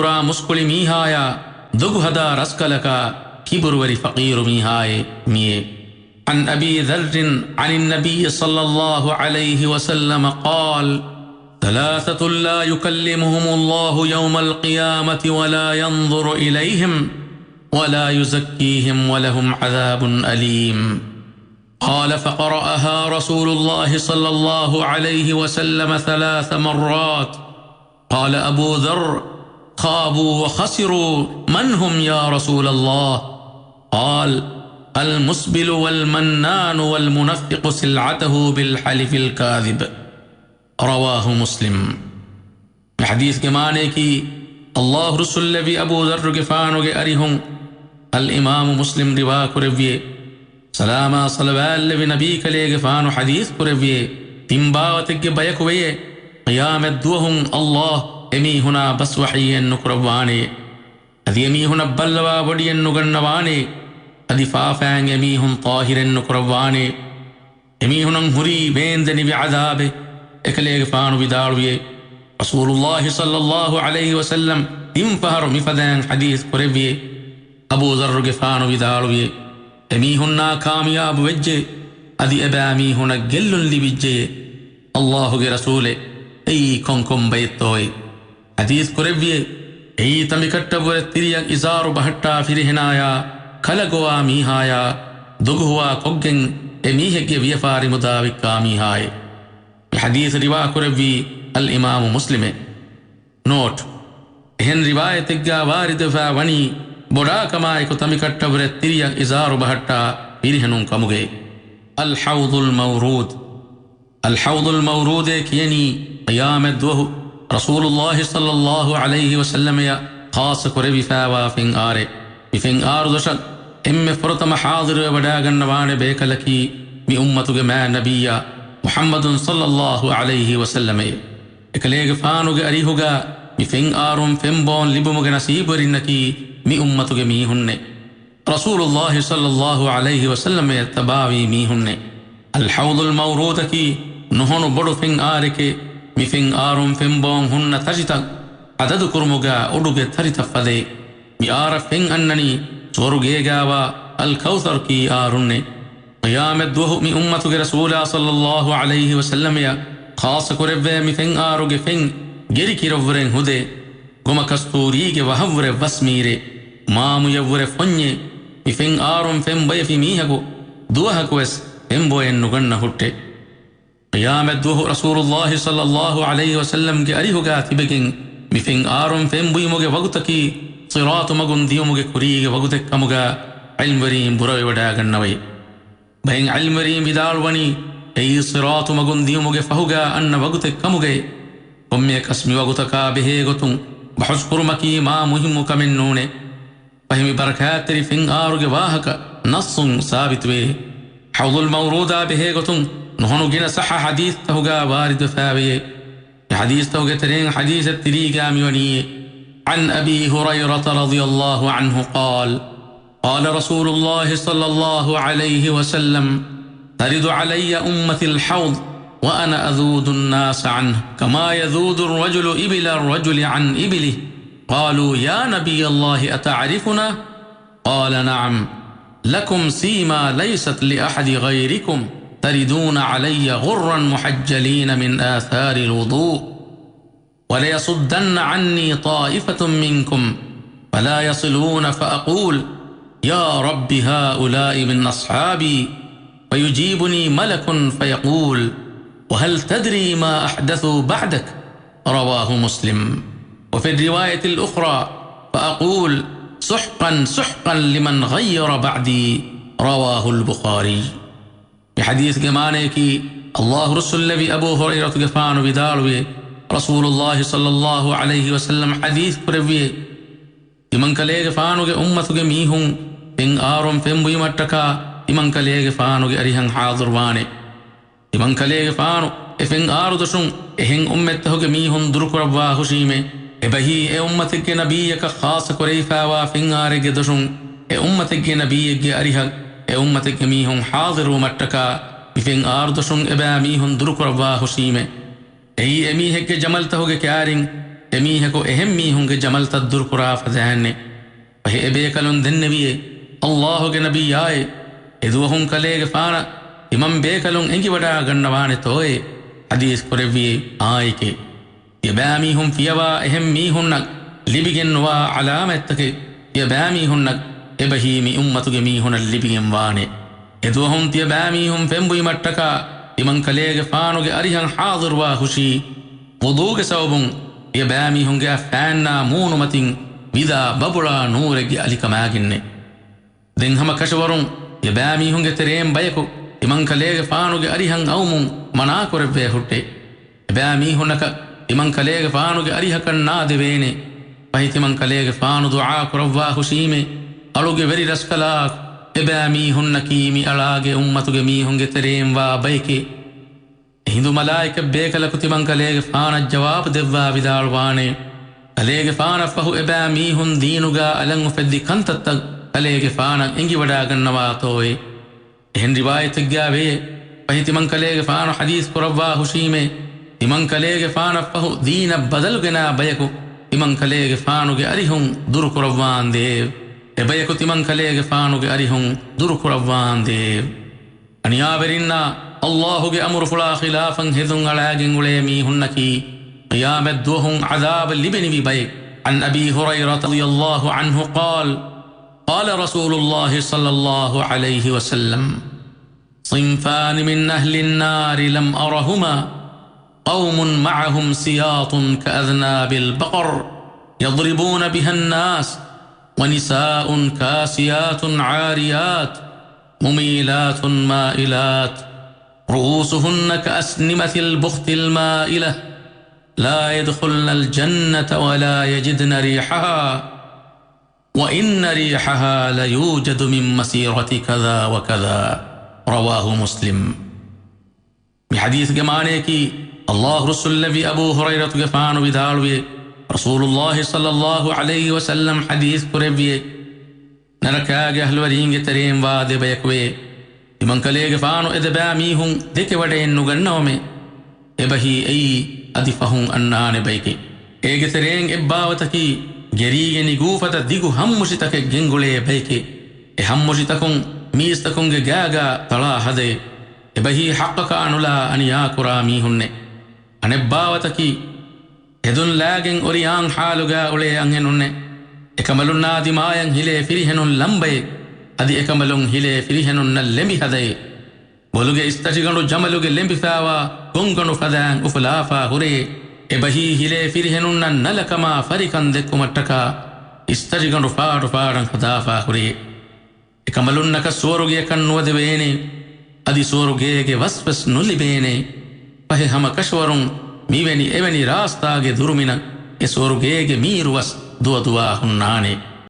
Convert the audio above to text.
كرا مسكولي ميهايا دغ هدا رسكلكا كبروري فقير ميهاي مي. عن أبي ذر عن النبي صلى الله عليه وسلم قال: ثلاثة لا يكلمهم الله يوم القيامة ولا ينظر إليهم ولا يزكيهم ولهم عذاب أليم. قال: فقرأها رسول الله صلى الله عليه وسلم 3 مرات. قال أبو ذر: خابوا وخسروا، من هم يا رسول الله؟ قال: المسبل والمنان والمنفق سلعته بالحلف الكاذب. رواه مسلم. حديث के माने की अल्लाह रसूल भी अबू ذر के फानो के अरिहुं الإمام مسلم रिवा कुरविये सलामा सलवाल भी नबी कले के फानो हदीस कुरविये तिम्बावत के बयकुवे क़यामत दुहुं अल्लाह एमी हुना बस वहीयन नुकुरवाने अदि एमी हुना बल्वा वडियन नुगन्नवाने अदि फाफांग एमी हुन ताहिरन नुकुरवाने एमी हुन हुरी बेंदनि भी अज़ाबे एकले फानु विदालुये रसूलुल्लाह सल्लल्लाहु अलैहि वसल्लम तिम फहर मिफदान हदीस कुरविये अबू ज़र के फानु विदालुये एमी हुन्ना कामयाब वज्जे अदि एबामी हुन गेल्लुन लिबिज्जे अल्लाह के रसूले ऐ कोंकोम बैतोय हदीस कुरविये ऐ तमिकट्टबुर तिरियं इज़ारु बहट्टा फिरहिनाया खलगोआ मीहाया दुगहुआ कोग्गें एमीहे के वियफारि मुदाविक कामीहाय हदीस रिवा कुरवी अल इमाम मुस्लिम नोट एहन रिवायत गा वारिद फावनी बोड़ा कमाए को तमिकट्टबरे तिरिया इज़ारु बहट्टा पिरहनुं कमुगे अल हौदुल मौरूद कियनी क़यामत दुहु रसूलुल्लाह सल्लल्लाहु अलैहि वसल्लम या खास कुरवी फावा फिंग आरे बिफिंग आर दशक इम्मे फुरतम हाज़िर वडागन्नवाने बेकलकी मी उम्मतु के मैं नबिया मुहम्मद सल्लल्लाहु अलैहि वसल्लम एकलेग फानुगे अरिहुगा मी फिंग आरुम फिम्बोन लिबुमुगे नसीबरिनकी मी उम्मतुगे मी हुन्ने रसूलुल्लाह सल्लल्लाहु अलैहि वसल्लम तबावी मी हुन्ने अल हौदुल मौरूद की नुहनु बड़ु फिंग आरिके मी फिंग आरुम फिम्बोन हुन्न तजिता अदद कुर्मुगा उडुगे थरिता फदे मी आर फिंग अन्ननी चोरुगेगावा अल कौसर की आरुन्ने क़यामत दुहु मी उम्मतु के रसूला सल्लल्लाहु अलैहि वसल्लम या खास कुरवे मी फिंग आरुगे फिंग गिरी की रव्वरें हुदे गुमा कस्तूरी के वहव्वरे वस्मीरे मामु यव्वरे फन्ये मी फिंग आरुम फिंग बयफी मीहगु दुहकुस फिंग बोयन नुगन्न हुट्टे क़यामत दुहु रसूलुल्लाह सल्लल्लाहु अलैहि वसल्लम के अरिहुगा तिबगिंग मी फिंग आरुम फिंग बुयमुगे वगुतकी सिरातु मगुन दियुमुगे कुरीगे वगुते कमुगा इल्मरीम बुरवे वडागन्नवै बहिं इल्मरीम विदालवनी ऐ सिरातु मगुन दियुमुगे फहुगा अन्न वगुते कमुगे उम्मे कसमी वगुतका बेहे गुतुं बहुशकुरमकी मा मुहिम्मु कमिन्नूने फहिमी बरकात तेरी फिंग आरुगे वाहक नस्सुं साबित वे हौदुल मौरूदा बेहे गुतुं नुहनु गिना सहा हदीस तहुगा वारिद फावे हदीस तहुगे तरें हदीस तिरी गामी वनिये عن أبي هريرة رضي الله عنه قال: قال رسول الله صلى الله عليه وسلم: ترد علي أمتي الحوض وأنا أذود الناس عنه كما يذود الرجل إبل الرجل عن إبله. قالوا: يا نبي الله أتعرفنا؟ قال: نعم، لكم سيما ليست لأحد غيركم، تردون علي غرا محجلين من آثار الوضوء، وليصدن عني طائفة منكم فلا يصلون فأقول: يا رب هؤلاء من أصحابي، فيجيبني ملك فيقول: وهل تدري ما أحدثوا بعدك؟ رواه مسلم. وفي الرواية الأخرى: فأقول: سحقا سحقا لمن غير بعدي. رواه البخاري. بحديث جمانه की الله رسول भी अबू हुरैरा के फान विदालवे रसूलुल्लाह सल्लल्लाहु अलैहि वसल्लम हदीस कुरविये इमन कलेगे फानुगे उम्मतुगे मीहुं फिंग आरुम फिंबुई मट्टका इमन कलेगे फानुगे अरिहं हाज़ुरवाने इमन कलेगे फानु फिंग आरु दशुं एहिं उम्मतहुगे मीहुं दुरुकुरवा हुशीमे बही ए उम्मतिगे नबीयका खास कुरैफावा फिंग आरेगे दशुं ए उम्मतिगे नबीयगे अरिहग ए उम्मतिगे मीहुं हाज़िरु मट्टका फिंग आरु दशुं एबा मीहुं दुरुकुरवा हुशीमे ऐ एमी है के जमल तहोगे क्यारिंग එමීහකු එහෙම් මීහුන්ගේ ජමල්තත් දුරු කුරා ෆදෑන්නේ පහි එබේකලුන් දෙන්නවියේ අල්ලාහුගේ නබියායේ එදුවහුන් කලේගේ ෆාන ඉමම් බේකලුන් එංගි වඩා ගන්නවානේ තෝයේ හදීස් කොරෙවියේ ආයිකේ යබෑමීහුන් ෆියවා එහෙම් මීහුන්නක් ලිබිගෙන්වා අලාමැත්තකේ යබෑමීහුන්නක් එබහීමි උම්මතුගේ මීහුන ලිබිගෙන් වානේ එදුවහුන් තියබෑමීහුන් ෆෙම්බුයි මට්ටකා ඉමන් කලේගේ ෆානුගේ අරිහන් හාදුර්වා හුෂී වුදූගේ සවබුන් යබෑමීහුන්ගේ ෆෑන්නා මූනුමතින් විදා බබුලා නූරෙගේ අලිකමෑගින්නේ දෙන් හම කෂවරුන් යබෑමීහුන්ගේ තෙරේම් බයකු ඉමන් කලේගේ ෆානුගේ අරිහන් අවමුන් මනා කොරෙව්වේ හුට්ටේ යබෑමීහුනක ඉමන් කලේගේ ෆානුගේ අරිහකන් නාදෙවේනේ පහිතිමන් කලේගේ ෆානු දුආ කරව්වා හුෂීමේ අලුගේ වෙරි රස්කලා එබෑමීහුන්න කීමි අලාගේ උම්මතුගේ මීහුන්ගේ තෙරේම් වා බයිකේ හිඳු මලායික බේකලකු තිමන් කලේගේ ෆාන ජවාබ දෙව්වා විදාල්වානේ කලේගේ ෆාන ෆහු එබෑමීහුන් දීනුගා අලං උෆෙද්දි කන්තත්තක් කලේගේ ෆාන එංගි වඩා ගන්නවා තෝයි එහෙන් රිවායතක් ගාවේ පහිතිමන් කලේගේ ෆාන හදීස් කරව්වා හුෂීමේ ඉමන් කලේගේ ෆාන ෆහු දීන බදල්ගෙනා බයකු ඉමන් කලේගේ ෆානුගේ අරිහුන් දුරු කරව්වාන් දේව එබයකු තිමන් කලේගේ ෆානුගේ අරිහුන් දුරු කරව්වාන් දේව අනියාවරින්නා අල්ලාහුගේ අමුරු ෆුලා ඛිලාෆන් හෙදුන් අලාගෙන් උලේ මීහුන්නකි qiyamet duhun azab libni bi bayk an abi hurairah radiyallahu anhu قال رسول الله صلى الله عليه وسلم صنفان من أهل النار لم أرهما قوم معهم سياط كأذناب البقر يضربون بها الناس ونساء كاسيات عاريات مميلات مائلات رؤوسهن كأسنمة البخت المائلة لا يدخلن الجنة ولا يجدن ريحها وإن ريحها ليوجد من مسيرة كذا وكذا رواه مسلم بحديث جمانيكي الله رسول النبي أبو هريرة جفان بدالوي رسول الله صلى الله عليه وسلم حديث كربي نركاج أهل ورينج تريم واد بيكوي إمن كلي جفانو إدباميهم ذيك ودين نجنوم إبهي أي أدفهم أنان بيكي إيج ترين إباوتكي جريج نجوفة ديجو همشتك جنغولي بيكي همشتكون ميستكون جاجا طلا هذي إبهي حقك أنولا أن ياكرا ميهن أنباوتكي هدون لاجن أريان حالوغا أولي أنهنن إكملون نادمايان هلي فريهنون لمبي أدي إكملون هلي فريهنون لمبي هذي بولوغي استجغنو جملوغي لمبي فاوا غنغنو فدان أفلافا هوري إبهي هلي فريهنون نلكما فريقان دكو متكا استجغنو فارن خدافا هوري إكملون نكا سوروغي كان ودبيني أدي سوروغي وسوس نولي පහේ හැම කෂවරුන් මිවෙනි එවැනි රාස්තාගේ දුරුමින ඒ සෝරුගේගේ මීරුවස් දුවදුවා හුන්නානේ